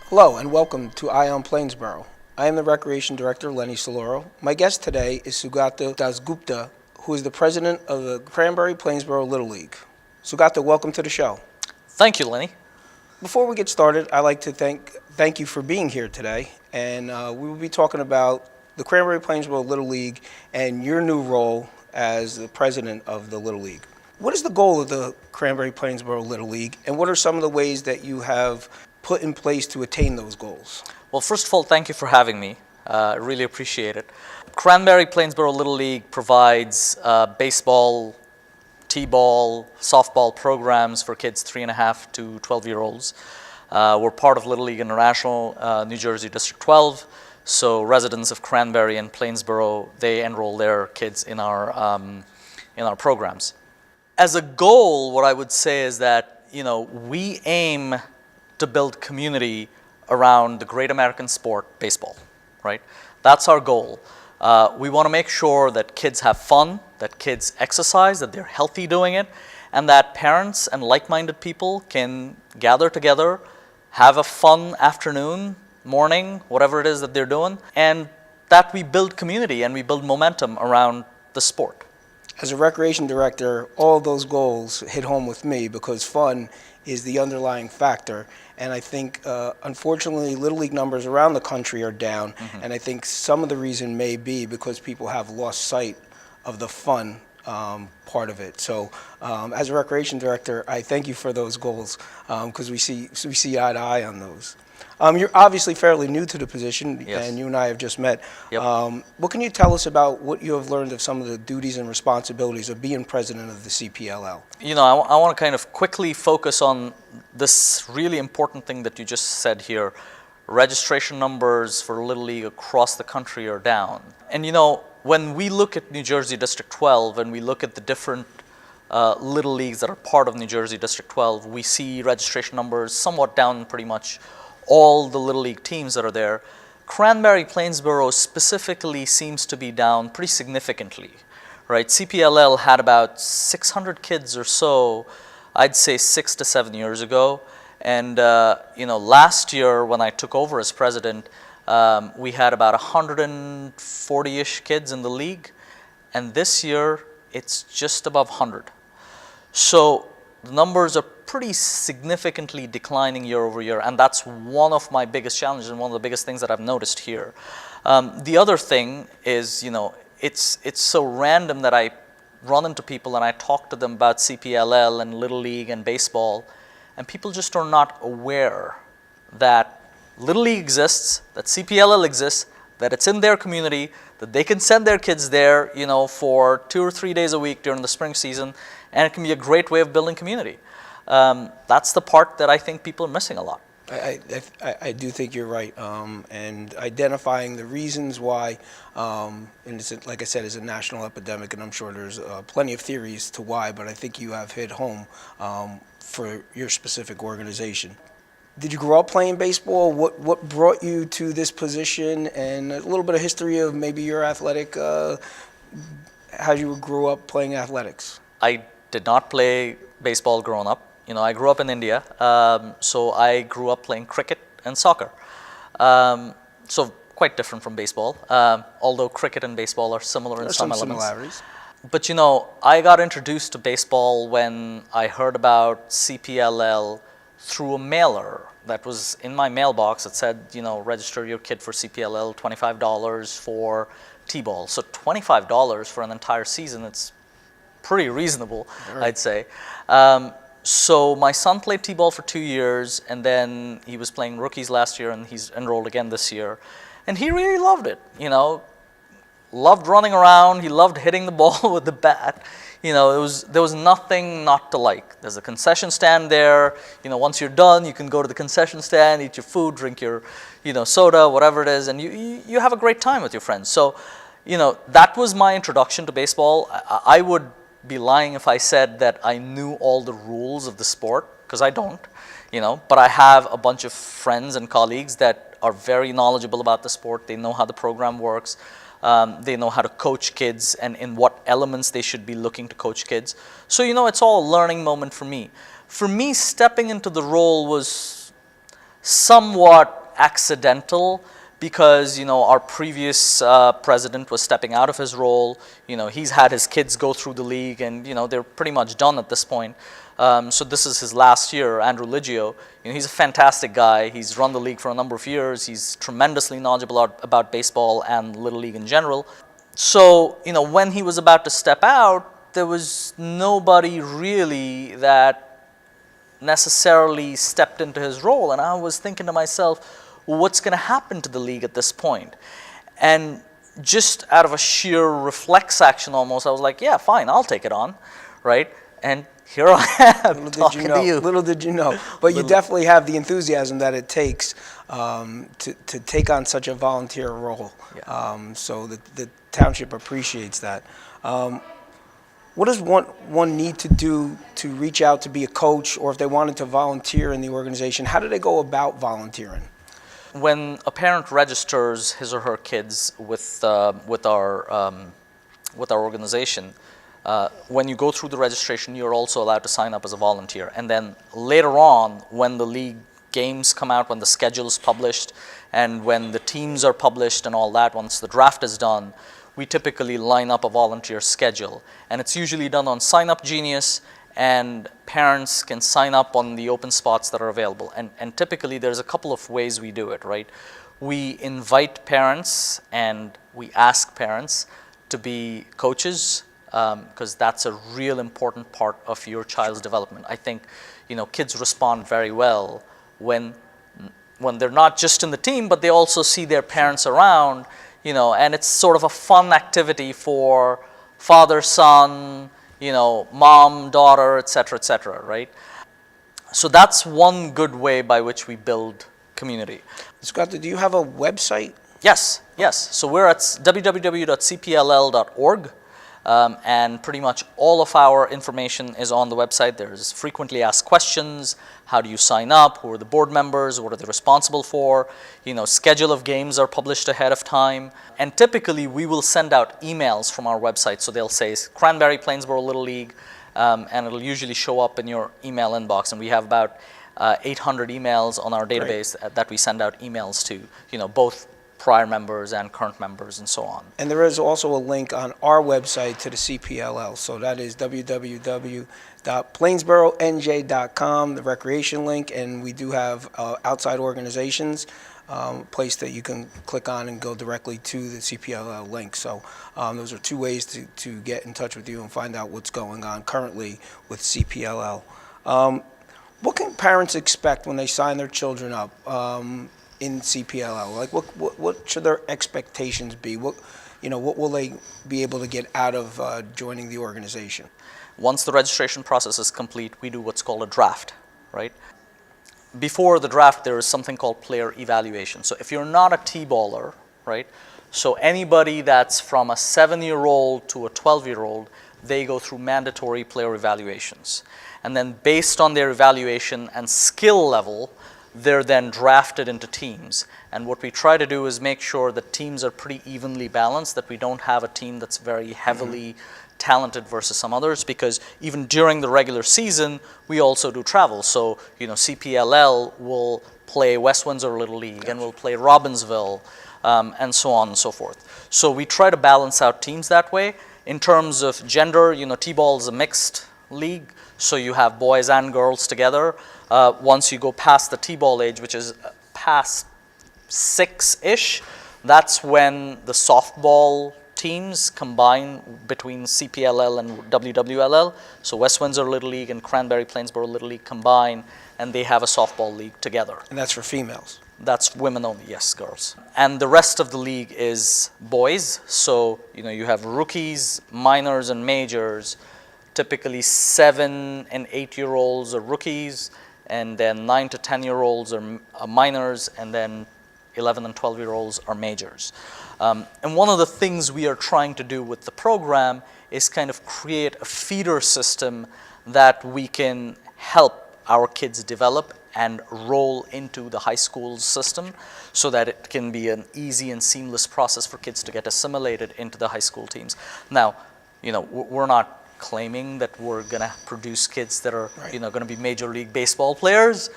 Hello and welcome to Ion Plainsboro. I am the Recreation Director, Lenny Soloro. My guest today is Sugata Dasgupta, who is the president of the Cranbury Plainsboro Little League. Sugata, welcome to the show. Thank you, Lenny. Before we get started, I'd like to thank you for being here today, and we will be talking about the Cranbury Plainsboro Little League and your new role as the president of the Little League. What is the goal of the Cranbury Plainsboro Little League, and what are some of the ways that you have put in place to attain those goals? Well, first of all, thank you for having me. I really appreciate it. Cranbury Plainsboro Little League provides baseball, t-ball, softball programs for kids 3.5 to 12-year-olds. We're part of Little League International, New Jersey District 12. So residents of Cranbury and Plainsboro, they enroll their kids in our programs. As a goal, what I would say is that, we aim to build community around the great American sport, baseball, right? That's our goal. We want to make sure that kids have fun, that kids exercise, that they're healthy doing it, and that parents and like-minded people can gather together, have a fun afternoon, morning, whatever it is that they're doing, and that we build community and we build momentum around the sport. As a recreation director, all of those goals hit home with me because fun is the underlying factor. And I think, unfortunately, Little League numbers around the country are down. Mm-hmm. And I think some of the reason may be because people have lost sight of the fun part of it. So as a recreation director, I thank you for those goals because we see eye to eye on those. You're obviously fairly new to the position, yes. And you and I have just met. Yep. What can you tell us about what you have learned of some of the duties and responsibilities of being president of the CPLL? I want to kind of quickly focus on this really important thing that you just said here. Registration numbers for Little League across the country are down. And when we look at New Jersey District 12 and we look at the different Little Leagues that are part of New Jersey District 12, we see registration numbers somewhat down pretty much all the Little League teams that are there. Cranbury Plainsboro specifically seems to be down pretty significantly, right? CPLL had about 600 kids or so, I'd say 6 to 7 years ago. And, last year when I took over as president, we had about 140-ish kids in the league. And this year, it's just above 100. So the numbers are pretty significantly declining year over year, and that's one of my biggest challenges and one of the biggest things that I've noticed here. The other thing is, it's so random that I run into people and I talk to them about CPLL and Little League and baseball, and people just are not aware that Little League exists, that CPLL exists, that it's in their community, that they can send their kids there, for 2 or 3 days a week during the spring season, and it can be a great way of building community. That's the part that I think people are missing a lot. I do think you're right, and identifying the reasons why, and it's, like I said, is a national epidemic, and I'm sure there's plenty of theories to why, but I think you have hit home for your specific organization. Did you grow up playing baseball? What brought you to this position, and a little bit of history of maybe your athletic, how you grew up playing athletics? I did not play baseball growing up. I grew up in India, so I grew up playing cricket and soccer. So quite different from baseball, although cricket and baseball are similar in some elements. Similarities. But I got introduced to baseball when I heard about CPLL through a mailer that was in my mailbox that said, register your kid for CPLL, $25 for t-ball. So $25 for an entire season, it's pretty reasonable, right. I'd say. So my son played t-ball for 2 years, and then he was playing rookies last year, and he's enrolled again this year. And he really loved it, loved running around. He loved hitting the ball with the bat. There was nothing not to like. There's a concession stand there. Once you're done, you can go to the concession stand, eat your food, drink your, soda, whatever it is, and you have a great time with your friends. So, that was my introduction to baseball. I would be lying if I said that I knew all the rules of the sport, because I don't, but I have a bunch of friends and colleagues that are very knowledgeable about the sport. They know how the program works. They know how to coach kids and in what elements they should be looking to coach kids. So, it's all a learning moment for me. For me, stepping into the role was somewhat accidental because, our previous president was stepping out of his role. He's had his kids go through the league and, they're pretty much done at this point. So this is his last year, Andrew Liggio. He's a fantastic guy. He's run the league for a number of years. He's tremendously knowledgeable about baseball and Little League in general. So, when he was about to step out, there was nobody really that necessarily stepped into his role. And I was thinking to myself, what's going to happen to the league at this point? And just out of a sheer reflex action almost, I was like, yeah, fine, I'll take it on, right? And here I am talking to you. Little did you know. But you definitely have the enthusiasm that it takes to take on such a volunteer role. Yeah. So the township appreciates that. What does one need to do to reach out to be a coach, or if they wanted to volunteer in the organization, how do they go about volunteering? When a parent registers his or her kids with our organization, when you go through the registration, you're also allowed to sign up as a volunteer. And then later on, when the league games come out, when the schedule is published, and when the teams are published and all that, once the draft is done, we typically line up a volunteer schedule. And it's usually done on Sign Up Genius, and parents can sign up on the open spots that are available. And typically there's a couple of ways we do it, right? We invite parents and we ask parents to be coaches, because that's a real important part of your child's development. I think, kids respond very well when they're not just in the team, but they also see their parents around, and it's sort of a fun activity for father, son, mom, daughter, et cetera, right? So that's one good way by which we build community. Scott, do you have a website? Yes. So we're at www.cpll.org. And pretty much all of our information is on the website. There's frequently asked questions. How do you sign up? Who are the board members? What are they responsible for? Schedule of games are published ahead of time. And typically we will send out emails from our website. So they'll say Cranbury, Plainsboro Little League, and it'll usually show up in your email inbox. And we have about 800 emails on our database that we send out emails to, both prior members and current members and so on. And there is also a link on our website to the CPLL. So that is www.plainsboronj.com, the recreation link. And we do have outside organizations, place that you can click on and go directly to the CPLL link. So those are two ways to get in touch with you and find out what's going on currently with CPLL. What can parents expect when they sign their children up in CPLL? Like, what should their expectations be? What will they be able to get out of joining the organization? Once the registration process is complete, we do what's called a draft, right? Before the draft, there is something called player evaluation. So if you're not a T-baller, right? So anybody that's from a 7-year-old to a 12-year-old, they go through mandatory player evaluations. And then based on their evaluation and skill level, they're then drafted into teams. And what we try to do is make sure that teams are pretty evenly balanced, that we don't have a team that's very heavily talented versus some others, because even during the regular season, we also do travel. So, CPLL will play West Windsor Little League, and we'll play Robbinsville, and so on and so forth. So we try to balance out teams that way. In terms of gender, T-ball is a mixed league, so you have boys and girls together. Once you go past the T-ball age, which is past 6-ish, that's when the softball teams combine between CPLL and WWLL. So West Windsor Little League and Cranbury Plainsboro Little League combine, and they have a softball league together. And that's for females? That's women only, yes, girls. And the rest of the league is boys. So, you have rookies, minors, and majors. Typically 7- and 8-year-olds are rookies, and then 9- to 10-year-olds are minors, and then 11- and 12-year-olds are majors. And one of the things we are trying to do with the program is kind of create a feeder system that we can help our kids develop and roll into the high school system, so that it can be an easy and seamless process for kids to get assimilated into the high school teams. Now, we're not claiming that we're going to produce kids that are, going to be Major League Baseball players,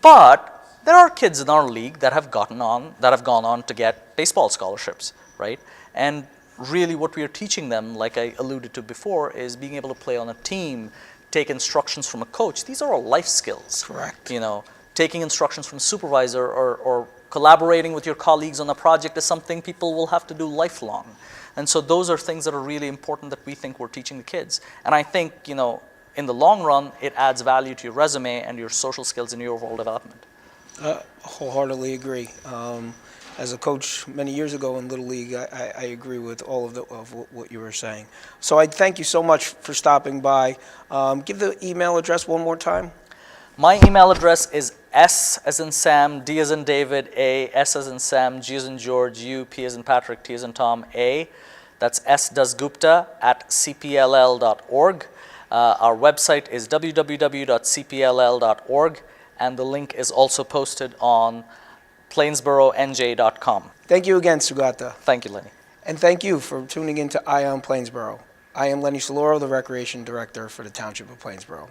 but There are kids in our league that have gone on to get baseball scholarships, right? And really what we are teaching them, like I alluded to before, is being able to play on a team, take instructions from a coach. These are all life skills. Correct. You know, taking instructions from a supervisor or collaborating with your colleagues on a project is something people will have to do lifelong. And so those are things that are really important that we think we're teaching the kids. And I think, you know, in the long run, it adds value to your resume and your social skills and your overall development. Wholeheartedly agree. As a coach many years ago in Little League, I agree with all of what you were saying. So I thank you so much for stopping by. Give the email address one more time. My email address is S as in Sam, D as in David, A, S as in Sam, G as in George, U, P as in Patrick, T as in Tom, A. That's sdasgupta@cpll.org. Our website is www.cpll.org, and the link is also posted on plainsboronj.com. Thank you again, Sugata. Thank you, Lenny. And thank you for tuning in to Eye on Plainsboro. I am Lenny Soloro, the Recreation Director for the Township of Plainsboro.